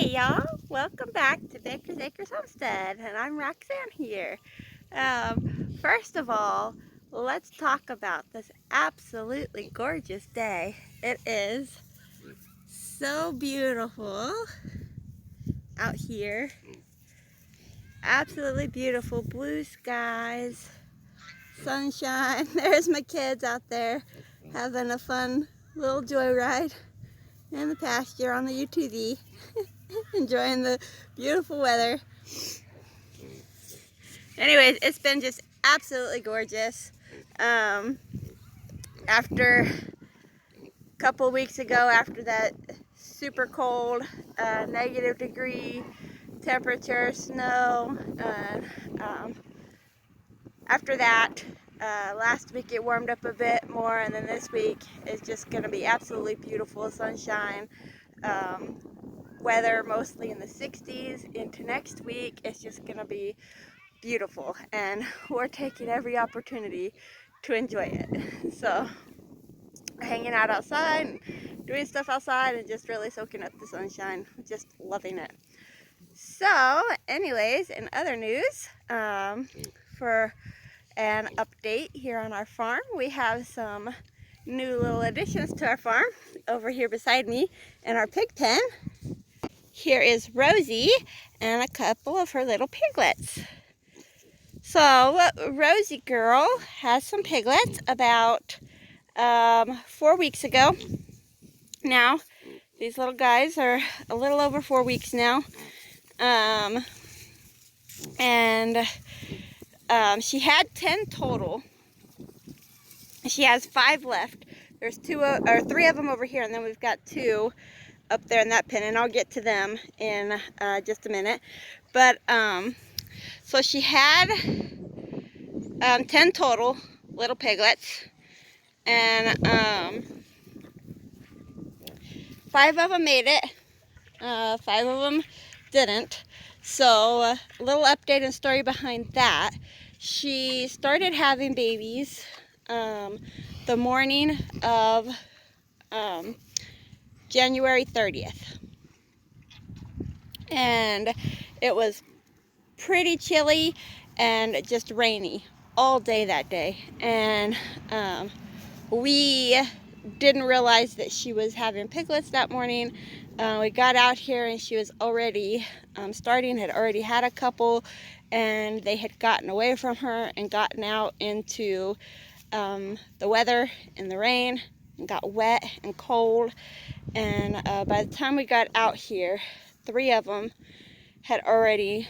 Hey y'all, welcome back to Baker's Acres Homestead, and I'm Roxanne here. First of all, let's talk about this absolutely gorgeous day. It is so beautiful out here. Absolutely beautiful, blue skies, sunshine. There's my kids out there having a fun little joyride in the pasture on the UTV. Enjoying the beautiful weather. Anyways, it's been just absolutely gorgeous. After a couple of weeks ago, after that super cold, -degree temperature, snow, after that, last week it warmed up a bit more, and then this week is just going to be absolutely beautiful, sunshine. Weather mostly in the 60s. Into next week, it's just going to be beautiful, and we're taking every opportunity to enjoy it. So hanging out outside and doing stuff outside and just really soaking up the sunshine, just loving it. So anyways, in other news, for an update here on our farm, we have some new little additions to our farm over here beside me in our pig pen. Here is Rosie and a couple of her little piglets. So Rosie girl has some piglets about 4 weeks ago. Now these little guys are a little over 4 weeks now, and she had 10 total. She has 5 left. There's 3 of them over here, and then we've got 2 up there in that pen, and I'll get to them in just a minute. But so she had 10 total little piglets, and 5 of them made it, 5 of them didn't. So a little update and story behind that. She started having babies the morning of January 30th, and it was pretty chilly and just rainy all day that day, and we didn't realize that she was having piglets that morning. We got out here and she was already had already had a couple, and they had gotten away from her and gotten out into the weather and the rain and got wet and cold. And by the time we got out here, 2 of them had already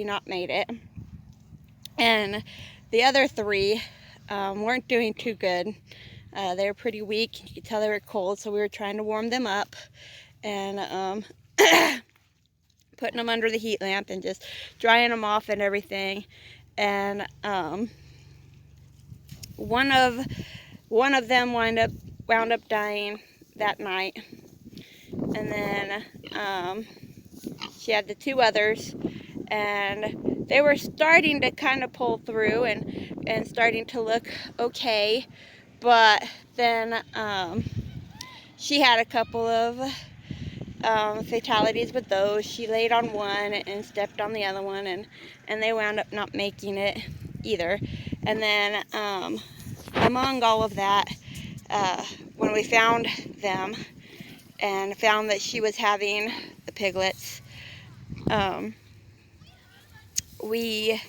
not made it, and the other 3 weren't doing too good. They were pretty weak. You could tell they were cold, so we were trying to warm them up and putting them under the heat lamp and just drying them off and everything. And one of them wound up dying that night, and then she had the 2 others, and they were starting to kind of pull through and starting to look okay. But then she had a couple of fatalities with those. She laid on one and stepped on the other one, and they wound up not making it either. And then among all of that, when we found them and found that she was having the piglets, we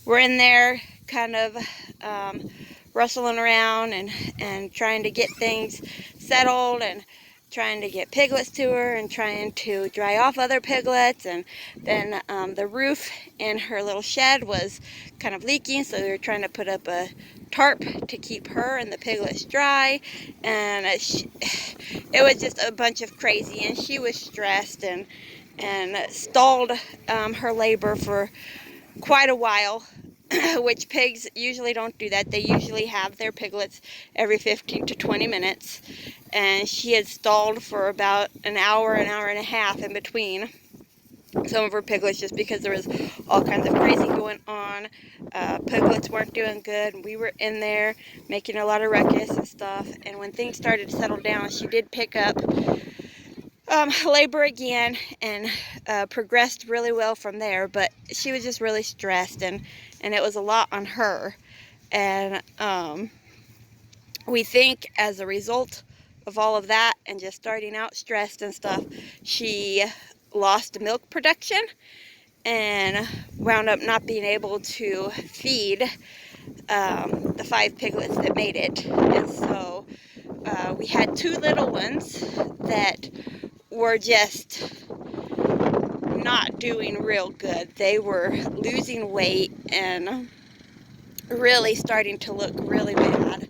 were in there kind of rustling around and trying to get things settled and trying to get piglets to her and trying to dry off other piglets. And then the roof in her little shed was kind of leaking, so we were trying to put up a tarp to keep her and the piglets dry. And it was just a bunch of crazy, and she was stressed and stalled her labor for quite a while, which pigs usually don't do that. They usually have their piglets every 15 to 20 minutes, and she had stalled for about an hour and a half in between some of her piglets, just because there was all kinds of crazy going on. Piglets weren't doing good, and we were in there making a lot of ruckus and stuff. And when things started to settle down, she did pick up labor again, and progressed really well from there, but she was just really stressed, and it was a lot on her. And we think as a result of all of that and just starting out stressed and stuff, she lost milk production and wound up not being able to feed the 5 piglets that made it. And so we had 2 little ones that were just not doing real good. They were losing weight and really starting to look really bad.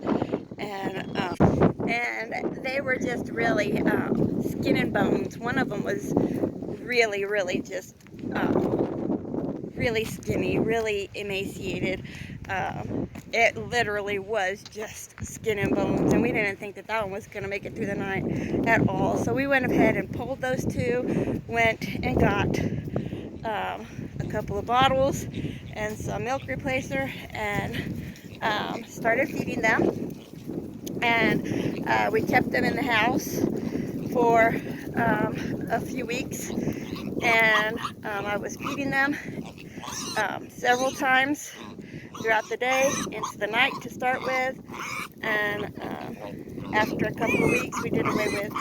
And they were just really skin and bones. One of them was really just really skinny, really emaciated. It literally was just skin and bones, and we didn't think that that one was going to make it through the night at all. So we went ahead and pulled those 2, went and got a couple of bottles and some milk replacer, and started feeding them. And we kept them in the house for a few weeks, and I was feeding them several times throughout the day into the night to start with. And after a couple of weeks, we did away with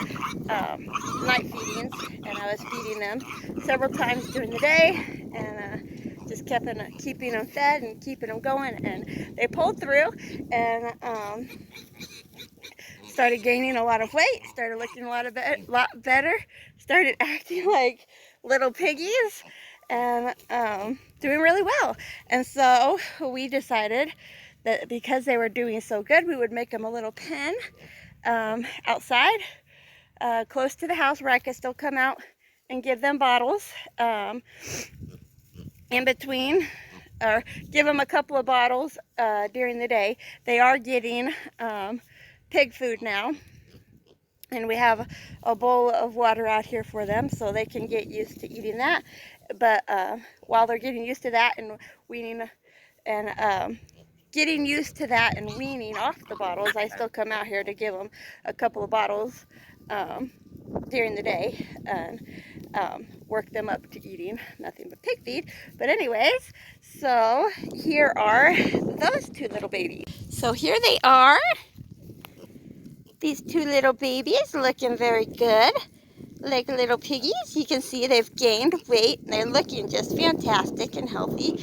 night feedings, and I was feeding them several times during the day, and just keeping them fed and keeping them going. And they pulled through, and started gaining a lot of weight, started looking a lot better, started acting like little piggies, and doing really well. And so we decided that because they were doing so good, we would make them a little pen outside, close to the house, where I could still come out and give them bottles in between, or give them a couple of bottles during the day. They are getting pig food now, and we have a bowl of water out here for them so they can get used to eating that. But while they're getting used to that and weaning and getting used to that and weaning off the bottles, I still come out here to give them a couple of bottles during the day and work them up to eating nothing but pig feed. But anyways, so here are those 2 little babies. So here they are. These 2 little babies looking very good, like little piggies. You can see they've gained weight, and they're looking just fantastic and healthy.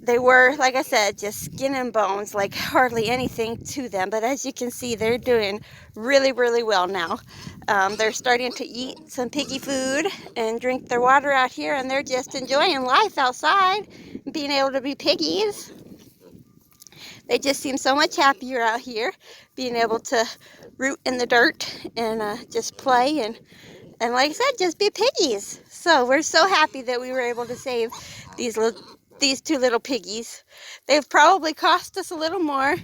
They were, like I said, just skin and bones, like hardly anything to them. But as you can see, they're doing really well now. They're starting to eat some piggy food and drink their water out here, and they're just enjoying life outside, being able to be piggies. They just seem so much happier out here, being able to root in the dirt and just play and like I said, just be piggies. So we're so happy that we were able to save these 2 little piggies. They've probably cost us a little more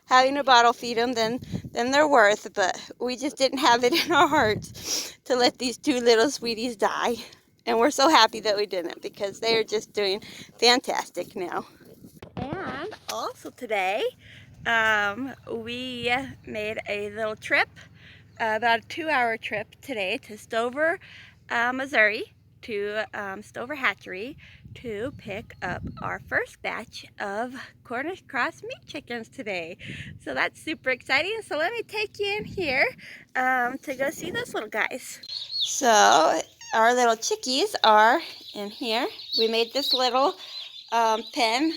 having to bottle feed them than they're worth, but we just didn't have it in our hearts to let these 2 little sweeties die. And we're so happy that we didn't, because they are just doing fantastic now. And also today, we made a little trip, about a 2-hour trip today to Stover, Missouri, to Stover Hatchery to pick up our first batch of Cornish cross meat chickens today. So that's super exciting. So let me take you in here to go see those little guys. So our little chickies are in here. We made this little pen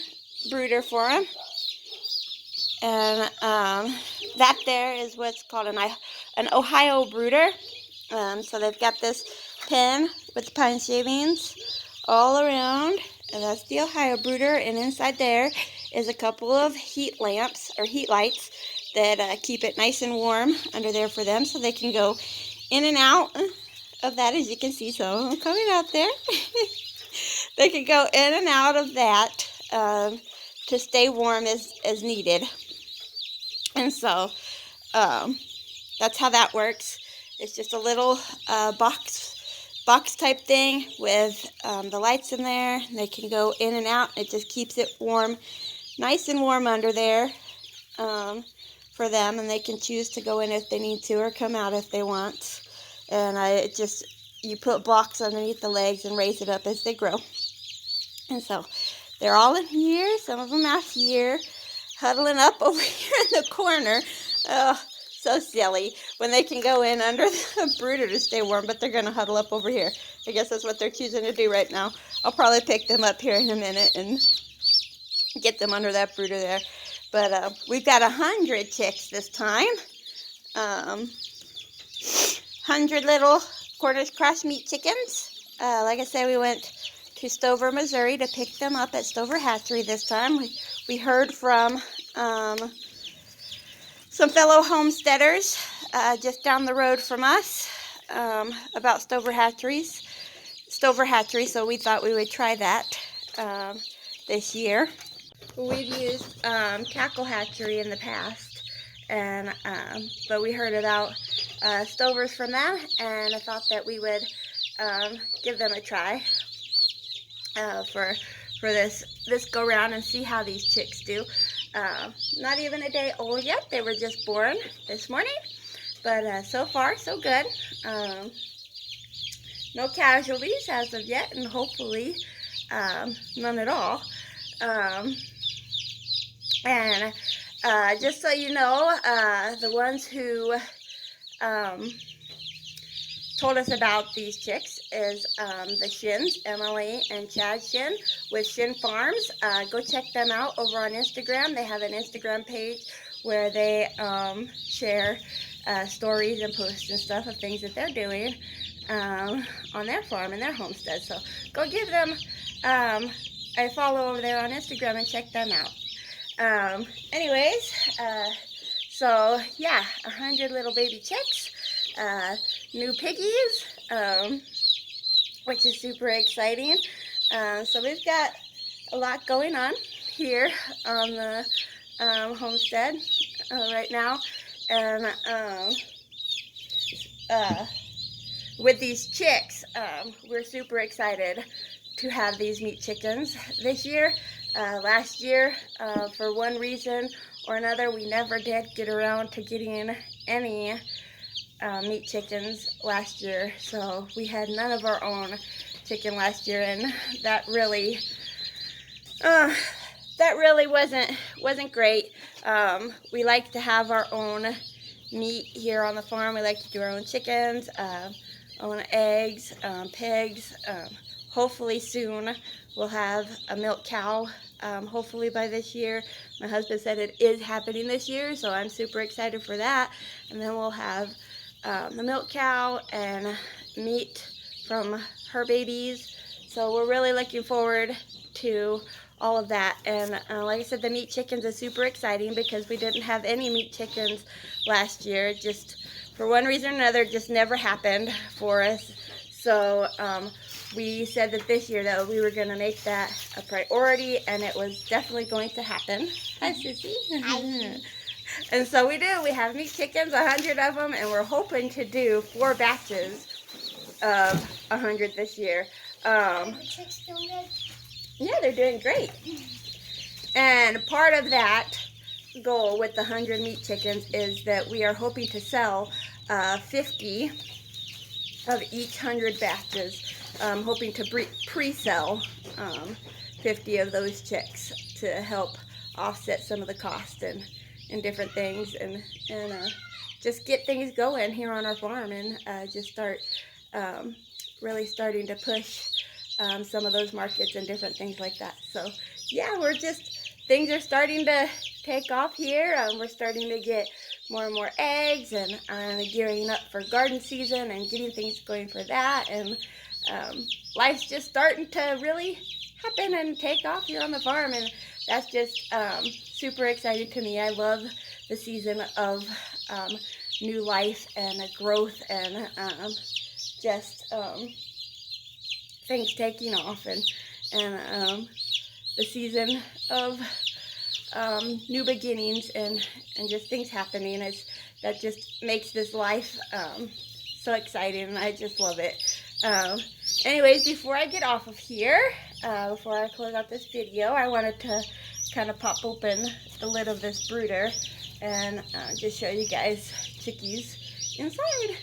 brooder for them, and that there is what's called an Ohio brooder. So they've got this pen with pine shavings all around, and that's the Ohio brooder. And inside there is a couple of heat lamps or heat lights that keep it nice and warm under there for them, so they can go in and out of that, as you can see. So I'm coming out there. They can go in and out of that to stay warm as needed. And so that's how that works. It's just a little box type thing with the lights in there. They can go in and out. It just keeps it warm, nice and warm under there for them, and they can choose to go in if they need to or come out if they want. And you put blocks underneath the legs and raise it up as they grow. And so they're all in here, some of them out here, huddling up over here in the corner. Oh, so silly when they can go in under the brooder to stay warm, but they're going to huddle up over here. I guess that's what they're choosing to do right now. I'll probably pick them up here in a minute and get them under that brooder there. But we've got 100 chicks this time. 100 little Cornish cross meat chickens. Like I said, we went to Stover, Missouri to pick them up at Stover Hatchery this time. We heard from some fellow homesteaders just down the road from us about Stover Hatchery, so we thought we would try that this year. We've used Cackle Hatchery in the past, and but we heard about Stovers from them, and I thought that we would give them a try for this go round and see how these chicks do. Not even a day old yet. They were just born this morning, but so far so good. No casualties as of yet, and hopefully none at all. And just so you know, the ones who told us about these chicks is the Shins, Emily and Chad Shin with Shin Farms. Go check them out over on Instagram. They have an Instagram page where they share stories and posts and stuff of things that they're doing on their farm and their homestead. So go give them a follow over there on Instagram and check them out. Anyways, so yeah, 100 little baby chicks, new piggies, which is super exciting. So we've got a lot going on here on the homestead right now, and with these chicks, we're super excited to have these meat chickens this year. Last year, for one reason or another, we never did get around to getting any meat chickens last year, so we had none of our own chicken last year, and that really wasn't great. We like to have our own meat here on the farm. We like to do our own chickens, own eggs, pigs. Hopefully soon we'll have a milk cow, hopefully by this year. My husband said it is happening this year, so I'm super excited for that. And then we'll have the milk cow and meat from her babies. So we're really looking forward to all of that. And like I said, the meat chickens is super exciting because we didn't have any meat chickens last year. Just for one reason or another, it just never happened for us. So we said that this year that we were going to make that a priority, and it was definitely going to happen. Hi, Sissy. Hi. And so we do. We have meat chickens, 100 of them, and we're hoping to do 4 batches of 100 this year. Are the chicks doing good? Yeah, they're doing great. And part of that goal with the 100 meat chickens is that we are hoping to sell 50 of each 100 batches. Hoping to pre-sell 50 of those chicks to help offset some of the cost and different things, and just get things going here on our farm, and just start really starting to push some of those markets and different things like that. So yeah, things are starting to take off here. We're starting to get more and more eggs, and gearing up for garden season and getting things going for that, and life's just starting to really happen and take off here on the farm, and that's just super exciting to me. I love the season of new life and growth, and just things taking off, and the season of new beginnings and just things happening. That just makes this life so exciting, and I just love it. Anyways, before I get off of here, before I close out this video, I wanted to kind of pop open the lid of this brooder and just show you guys chickies inside.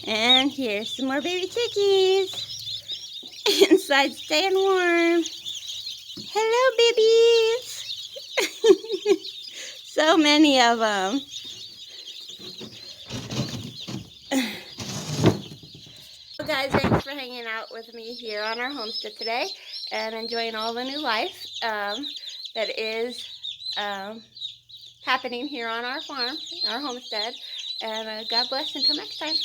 And here's some more baby chickies inside staying warm. Hello, babies. So many of them. So guys, thanks for hanging out with me here on our homestead today and enjoying all the new life that is happening here on our farm, our homestead. And God bless until next time.